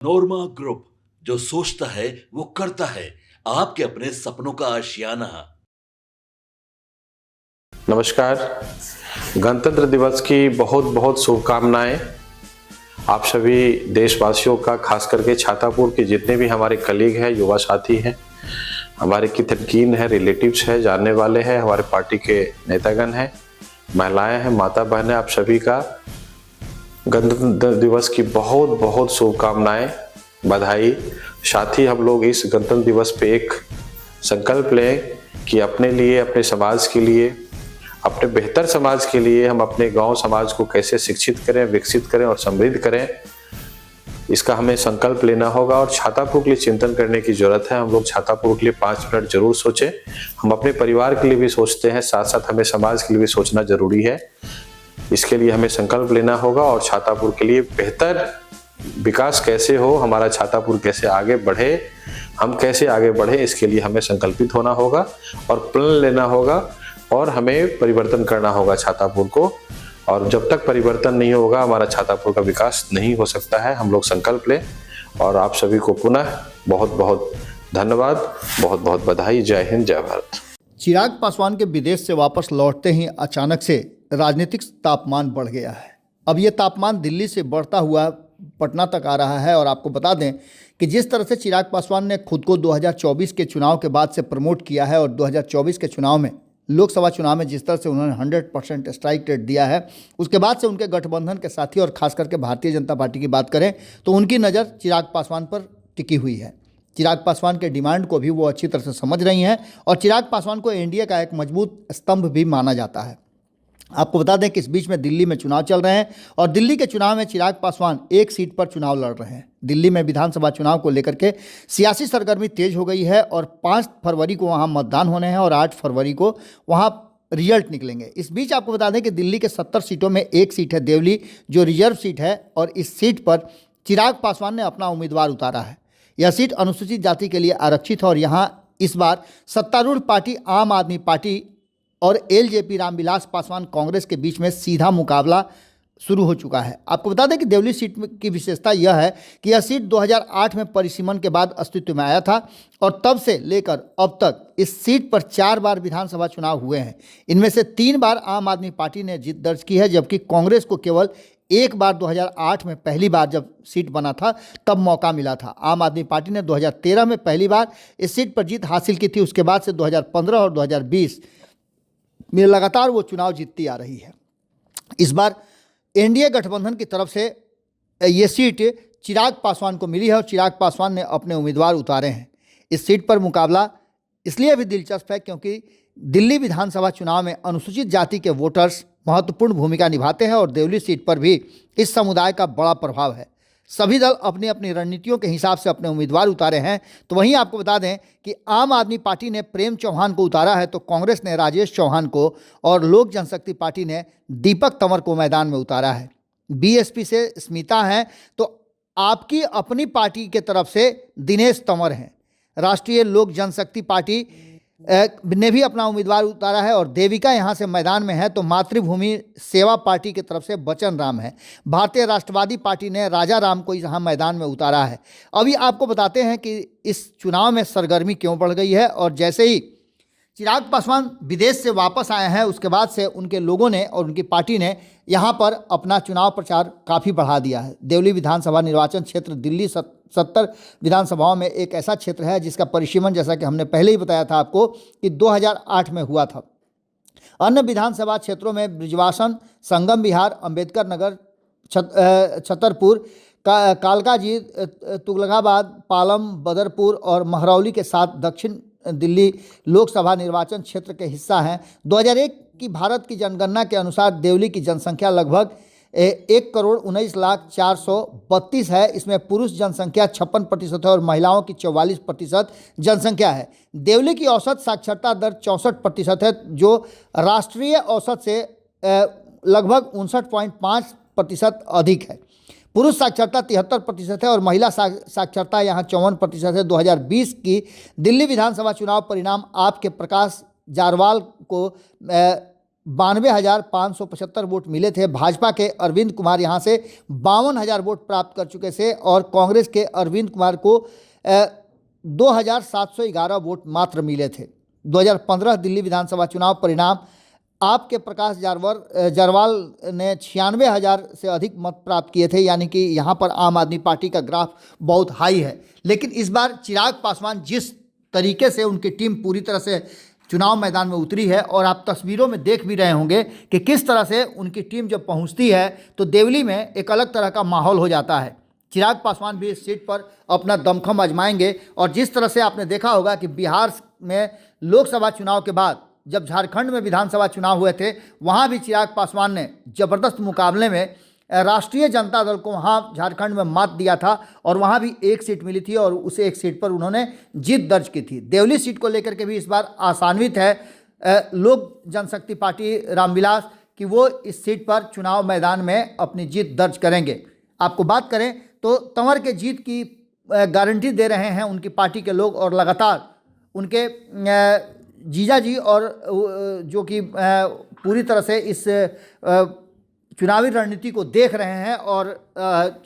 नोरमा group, जो सोचता है वो करता है। आपके अपने सपनों का आशियाना। नमस्कार। गणतंत्र दिवस की बहुत बहुत शुभकामनाएं आप सभी देशवासियों का, खास करके छातापुर के जितने भी हमारे कलीग हैं, युवा साथी हैं, हमारे कितनकीन हैं, रिलेटिव्स हैं, जानने वाले हैं, हमारे पार्टी के नेतागण हैं, महिलाएं हैं, माता बहनें, आप सभी का गणतंत्र दिवस की बहुत बहुत शुभकामनाएं, बधाई। साथ ही हम लोग इस गणतंत्र दिवस पे एक संकल्प लें कि अपने लिए, अपने समाज के लिए, अपने बेहतर समाज के लिए हम अपने गांव समाज को कैसे शिक्षित करें, विकसित करें और समृद्ध करें, इसका हमें संकल्प लेना होगा। और छातापुर के लिए चिंतन करने की जरूरत है। हम लोग छातापुर के लिए 5 मिनट जरूर सोचें। हम अपने परिवार के लिए भी सोचते हैं, साथ साथ हमें समाज के लिए भी सोचना जरूरी है। इसके लिए हमें संकल्प लेना होगा और छातापुर के लिए बेहतर विकास कैसे हो, हमारा छातापुर कैसे आगे बढ़े, हम कैसे आगे बढ़े, इसके लिए हमें संकल्पित होना होगा और प्रण लेना होगा और हमें परिवर्तन करना होगा छातापुर को। और जब तक परिवर्तन नहीं होगा, हमारा छातापुर का विकास नहीं हो सकता है। हम लोग संकल्प लें। और आप सभी को पुनः बहुत बहुत धन्यवाद, बहुत बहुत बधाई। जय हिंद, जय भारत। चिराग पासवान के विदेश से वापस लौटते ही अचानक से राजनीतिक तापमान बढ़ गया है। अब ये तापमान दिल्ली से बढ़ता हुआ पटना तक आ रहा है। और आपको बता दें कि जिस तरह से चिराग पासवान ने खुद को 2024 के चुनाव के बाद से प्रमोट किया है और 2024 के चुनाव में, लोकसभा चुनाव में जिस तरह से उन्होंने 100% स्ट्राइक रेट दिया है, उसके बाद से उनके गठबंधन के साथी और खास करके भारतीय जनता पार्टी की बात करें तो उनकी नज़र चिराग पासवान पर टिकी हुई है। चिराग पासवान के डिमांड को भी वो अच्छी तरह से समझ रही हैं और चिराग पासवान को एनडीए का एक मजबूत स्तंभ भी माना जाता है। आपको बता दें कि इस बीच में दिल्ली में चुनाव चल रहे हैं और दिल्ली के चुनाव में चिराग पासवान एक सीट पर चुनाव लड़ रहे हैं। दिल्ली में विधानसभा चुनाव को लेकर के सियासी सरगर्मी तेज हो गई है और 5 फरवरी को वहां मतदान होने हैं और 8 फरवरी को वहां रिजल्ट निकलेंगे। इस बीच आपको बता दें कि दिल्ली के 70 सीटों में एक सीट है देवली, जो रिजर्व सीट है, और इस सीट पर चिराग पासवान ने अपना उम्मीदवार उतारा है। यह सीट अनुसूचित जाति के लिए आरक्षित है और यहाँ इस बार सत्तारूढ़ पार्टी आम आदमी पार्टी और एलजेपी रामविलास पासवान कांग्रेस के बीच में सीधा मुकाबला शुरू हो चुका है। आपको बता दें कि देवली सीट की विशेषता यह है कि यह सीट 2008 में परिसीमन के बाद अस्तित्व में आया था और तब से लेकर अब तक इस सीट पर 4 बार विधानसभा चुनाव हुए हैं। इनमें से 3 बार आम आदमी पार्टी ने जीत दर्ज की है, जबकि कांग्रेस को केवल एक बार 2008 में पहली बार जब सीट बना था तब मौका मिला था। आम आदमी पार्टी ने 2013 में पहली बार इस सीट पर जीत हासिल की थी। उसके बाद से 2015 और 2020 में लगातार वो चुनाव जीतती आ रही है। इस बार एनडीए गठबंधन की तरफ से ये सीट चिराग पासवान को मिली है और चिराग पासवान ने अपने उम्मीदवार उतारे हैं। इस सीट पर मुकाबला इसलिए भी दिलचस्प है क्योंकि दिल्ली विधानसभा चुनाव में अनुसूचित जाति के वोटर्स महत्वपूर्ण भूमिका निभाते हैं और देवली सीट पर भी इस समुदाय का बड़ा प्रभाव है। सभी दल अपनी अपनी रणनीतियों के हिसाब से अपने उम्मीदवार उतारे हैं। तो वहीं आपको बता दें कि आम आदमी पार्टी ने प्रेम चौहान को उतारा है, तो कांग्रेस ने राजेश चौहान को और लोक जनशक्ति पार्टी ने दीपक तंवर को मैदान में उतारा है। बीएसपी से स्मिता हैं, तो आपकी अपनी पार्टी के तरफ से दिनेश तंवर हैं। राष्ट्रीय लोक जनशक्ति पार्टी ने भी अपना उम्मीदवार उतारा है और देविका यहाँ से मैदान में है, तो मातृभूमि सेवा पार्टी की तरफ से बचन राम है। भारतीय राष्ट्रवादी पार्टी ने राजा राम को यहाँ मैदान में उतारा है। अभी आपको बताते हैं कि इस चुनाव में सरगर्मी क्यों बढ़ गई है। और जैसे ही चिराग पासवान विदेश से वापस आए हैं, उसके बाद से उनके लोगों ने और उनकी पार्टी ने यहाँ पर अपना चुनाव प्रचार काफ़ी बढ़ा दिया है। देवली विधानसभा निर्वाचन क्षेत्र दिल्ली 70 विधानसभाओं में एक ऐसा क्षेत्र है जिसका परिसीमन, जैसा कि हमने पहले ही बताया था आपको, कि 2008 में हुआ था। अन्य विधानसभा क्षेत्रों में ब्रिजवासन, संगम विहार, अंबेडकर नगर, छतरपुर, कालकाजी, तुगलकाबाद, पालम, बदरपुर और महरौली के साथ दक्षिण दिल्ली लोकसभा निर्वाचन क्षेत्र के हिस्सा हैं। 2001 की भारत की जनगणना के अनुसार देवली की जनसंख्या लगभग 1,19,04,32 है। इसमें पुरुष जनसंख्या 56% है और महिलाओं की 44% जनसंख्या है। देवली की औसत साक्षरता दर 64% है, जो राष्ट्रीय औसत से लगभग 59.5% अधिक है। पुरुष साक्षरता 73% है और महिला साक्षरता यहाँ 54% है। 2020 की दिल्ली विधानसभा चुनाव परिणाम आपके प्रकाश जारवाल को 92,575 वोट मिले थे। भाजपा के अरविंद कुमार यहाँ से 52,000 वोट प्राप्त कर चुके थे और कांग्रेस के अरविंद कुमार को 2,711 वोट मात्र मिले थे। 2015 दिल्ली विधानसभा चुनाव परिणाम आपके प्रकाश जारवाल ने 96,000 से अधिक मत प्राप्त किए थे, यानी कि यहाँ पर आम आदमी पार्टी का ग्राफ बहुत हाई है। लेकिन इस बार चिराग पासवान जिस तरीके से उनकी टीम पूरी तरह से चुनाव मैदान में उतरी है और आप तस्वीरों में देख भी रहे होंगे कि किस तरह से उनकी टीम जब पहुंचती है तो देवली में एक अलग तरह का माहौल हो जाता है। चिराग पासवान भी इस सीट पर अपना दमखम आजमाएंगे और जिस तरह से आपने देखा होगा कि बिहार में लोकसभा चुनाव के बाद जब झारखंड में विधानसभा चुनाव हुए थे वहाँ भी चिराग पासवान ने ज़बरदस्त मुकाबले में राष्ट्रीय जनता दल को वहाँ झारखंड में मात दिया था और वहाँ भी एक सीट मिली थी और उसे एक सीट पर उन्होंने जीत दर्ज की थी। देवली सीट को लेकर के भी इस बार आशान्वित है लोक जनशक्ति पार्टी रामविलास कि वो इस सीट पर चुनाव मैदान में अपनी जीत दर्ज करेंगे। आपको बात करें तो तंवर के जीत की गारंटी दे रहे हैं उनकी पार्टी के लोग और लगातार उनके जीजा जी और जो कि पूरी तरह से इस चुनावी रणनीति को देख रहे हैं और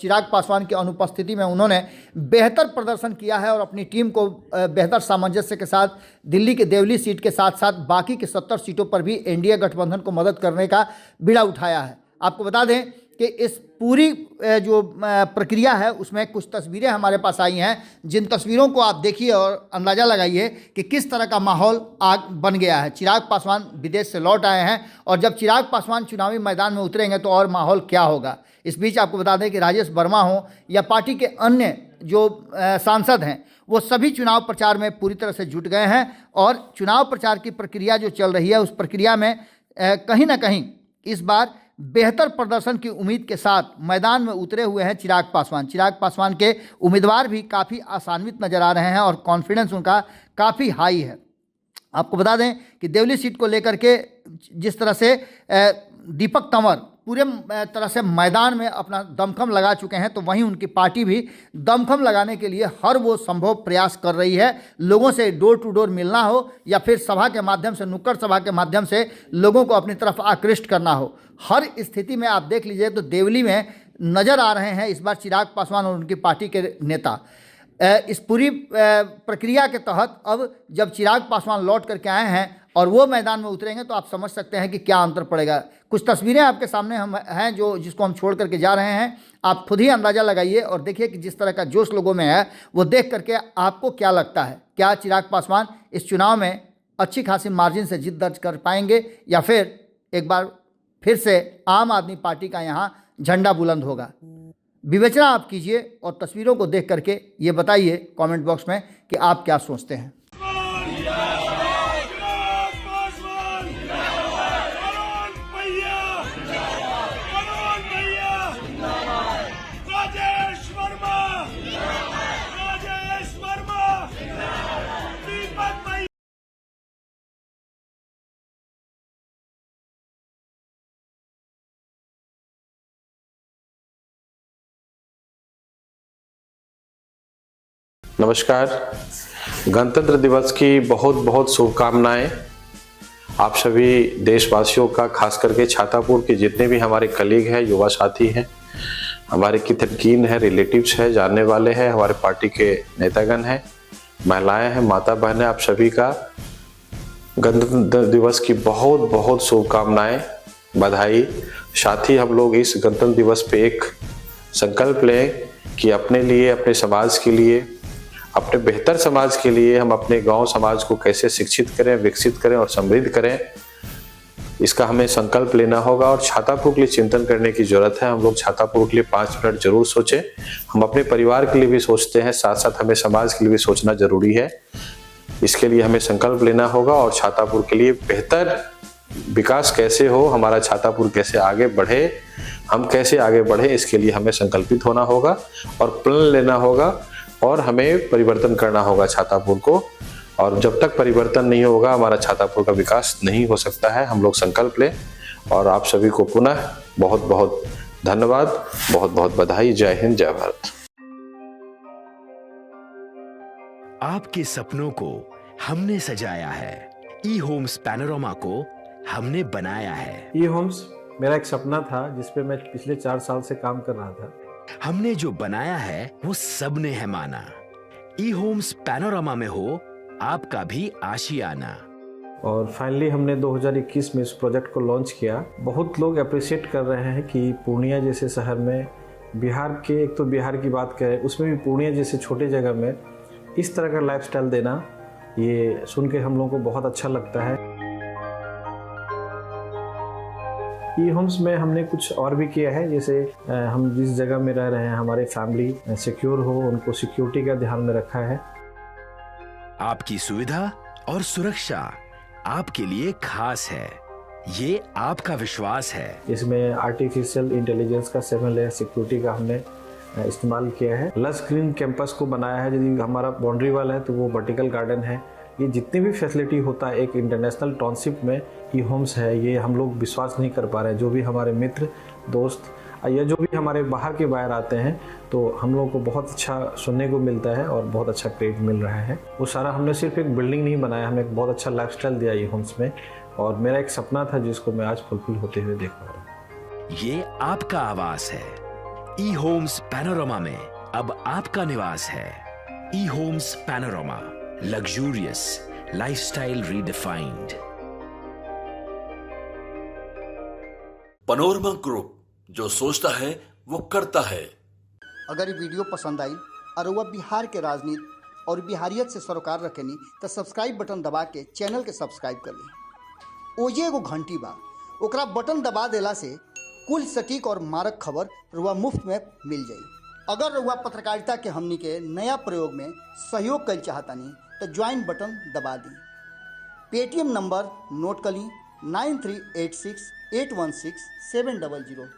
चिराग पासवान की अनुपस्थिति में उन्होंने बेहतर प्रदर्शन किया है और अपनी टीम को बेहतर सामंजस्य के साथ दिल्ली के देवली सीट के साथ साथ बाकी के 70 सीटों पर भी एनडीए गठबंधन को मदद करने का बीड़ा उठाया है। आपको बता दें कि इस पूरी जो प्रक्रिया है उसमें कुछ तस्वीरें हमारे पास आई हैं, जिन तस्वीरों को आप देखिए और अंदाज़ा लगाइए कि किस तरह का माहौल आग बन गया है। चिराग पासवान विदेश से लौट आए हैं और जब चिराग पासवान चुनावी मैदान में उतरेंगे तो और माहौल क्या होगा। इस बीच आपको बता दें कि राजेश वर्मा हो या पार्टी के अन्य जो सांसद हैं वो सभी चुनाव प्रचार में पूरी तरह से जुट गए हैं और चुनाव प्रचार की प्रक्रिया जो चल रही है उस प्रक्रिया में कहीं ना कहीं इस बार बेहतर प्रदर्शन की उम्मीद के साथ मैदान में उतरे हुए हैं चिराग पासवान। चिराग पासवान के उम्मीदवार भी काफ़ी आशान्वित नजर आ रहे हैं और कॉन्फिडेंस उनका काफ़ी हाई है। आपको बता दें कि देवली सीट को लेकर के जिस तरह से दीपक तंवर पूरे तरह से मैदान में अपना दमखम लगा चुके हैं तो वहीं उनकी पार्टी भी दमखम लगाने के लिए हर वो संभव प्रयास कर रही है। लोगों से डोर टू डोर मिलना हो या फिर सभा के माध्यम से, नुक्कड़ सभा के माध्यम से लोगों को अपनी तरफ आकृष्ट करना हो, हर स्थिति में आप देख लीजिए तो देवली में नज़र आ रहे हैं इस बार चिराग पासवान और उनकी पार्टी के नेता। इस पूरी प्रक्रिया के तहत अब जब चिराग पासवान लौट करके आए हैं और वो मैदान में उतरेंगे तो आप समझ सकते हैं कि क्या अंतर पड़ेगा। कुछ तस्वीरें आपके सामने हम हैं जिसको हम छोड़ करके जा रहे हैं, आप खुद ही अंदाज़ा लगाइए और देखिए कि जिस तरह का जोश लोगों में है वो देख करके आपको क्या लगता है। क्या चिराग पासवान इस चुनाव में अच्छी खासी मार्जिन से जीत दर्ज कर पाएंगे या फिर एक बार फिर से आम आदमी पार्टी का यहाँ झंडा बुलंद होगा? विवेचना आप कीजिए और तस्वीरों को देख करके ये बताइए कमेंट बॉक्स में कि आप क्या सोचते हैं। नमस्कार। गणतंत्र दिवस की बहुत बहुत शुभकामनाएं आप सभी देशवासियों का, खास करके छातापुर के जितने भी हमारे कलीग हैं, युवा साथी हैं, हमारे कितरकीन हैं, रिलेटिव्स हैं, जानने वाले हैं, हमारे पार्टी के नेतागण हैं, महिलाएं हैं, माता बहन हैं, आप सभी का गणतंत्र दिवस की बहुत बहुत शुभकामनाएं, बधाई। साथ ही हम लोग इस गणतंत्र दिवस पे एक संकल्प लें कि अपने लिए, अपने समाज के लिए, अपने बेहतर समाज के लिए हम अपने गांव समाज को कैसे शिक्षित करें, विकसित करें और समृद्ध करें, इसका हमें संकल्प लेना होगा और छातापुर के लिए चिंतन करने की जरूरत है। हम लोग छातापुर के लिए 5 मिनट जरूर सोचें। हम अपने परिवार के लिए भी सोचते हैं, साथ साथ हमें समाज के लिए भी सोचना जरूरी है। इसके लिए हमें संकल्प लेना होगा और छातापुर के लिए बेहतर विकास कैसे हो, हमारा छातापुर कैसे आगे बढ़े, हम कैसे आगे बढ़े, इसके लिए हमें संकल्पित होना होगा और प्लान लेना होगा और हमें परिवर्तन करना होगा छातापुर को। और जब तक परिवर्तन नहीं होगा हमारा छातापुर का विकास नहीं हो सकता है। हम लोग संकल्प लें और आप सभी को पुनः बहुत बहुत धन्यवाद, बहुत बहुत बधाई। जय हिंद, जय भारत। आपके सपनों को हमने सजाया है। ई होम्स पैनोरमा को हमने बनाया है। ई होम्स मेरा एक सपना था जिस पे मैं पिछले 4 साल से काम कर रहा था। हमने जो बनाया है वो सबने है माना। ई होम्स पैनोरामा में हो आपका भी आशियाना। और फाइनली हमने 2021 में इस प्रोजेक्ट को लॉन्च किया। बहुत लोग अप्रिशिएट कर रहे हैं कि पूर्णिया जैसे शहर में, बिहार के, एक तो बिहार की बात करें उसमें भी पूर्णिया जैसे छोटे जगह में इस तरह का लाइफस्टाइल देना, ये सुन के हम लोगों को बहुत अच्छा लगता है। ई होम्स में हमने कुछ और भी किया है, जैसे हम जिस जगह में रह रहे हैं हमारे फैमिली सिक्योर हो, उनको सिक्योरिटी का ध्यान में रखा है। आपकी सुविधा और सुरक्षा आपके लिए खास है, ये आपका विश्वास है। इसमें आर्टिफिशियल इंटेलिजेंस का 7 लेयर सिक्योरिटी का हमने इस्तेमाल किया है। लस ग्रीन कैंपस को बनाया है। यदि हमारा बाउंड्री वाल है तो वो वर्टिकल गार्डन है। ये जितनी भी फैसिलिटी होता है एक इंटरनेशनल टाउनशिप में ई होम्स है, ये हम लोग विश्वास नहीं कर पा रहे हैं। जो भी हमारे मित्र दोस्त या जो भी हमारे बाहर के बाहर आते हैं तो हम लोगों को बहुत अच्छा सुनने को मिलता है और बहुत अच्छा क्रेडिट मिल रहा है। वो सारा हमने सिर्फ एक बिल्डिंग नहीं बनाया, हमें एक बहुत अच्छा लाइफस्टाइल दिया ई होम्स में, और मेरा एक सपना था जिसको मैं आज फुलफिल होते हुए देख पा रहा हूँ। ये आपका आवास है। ई होम्स पैनोरामा में अब आपका निवास है। E Homes Panorama, luxurious lifestyle redefined. Panorama group, जो सोचता है वो करता है। अगर ये वीडियो पसंद आई और वह बिहार के राजनीति और बिहारियत से सरोकार रखेनी तो सब्सक्राइब बटन दबा के चैनल के सब्सक्राइब कर ली। ओजे एगो घंटी बा, ओकरा बटन दबा देला से कुल सटीक और मारक खबर रुआ मुफ्त में मिल जाई। अगर रुआ पत्रकारिता के हमनी के नया प्रयोग में सहयोग कर चाहतानी तो ज्वाइन बटन दबा दी। पेटीएम नंबर नोट कर ली 9386 816 700।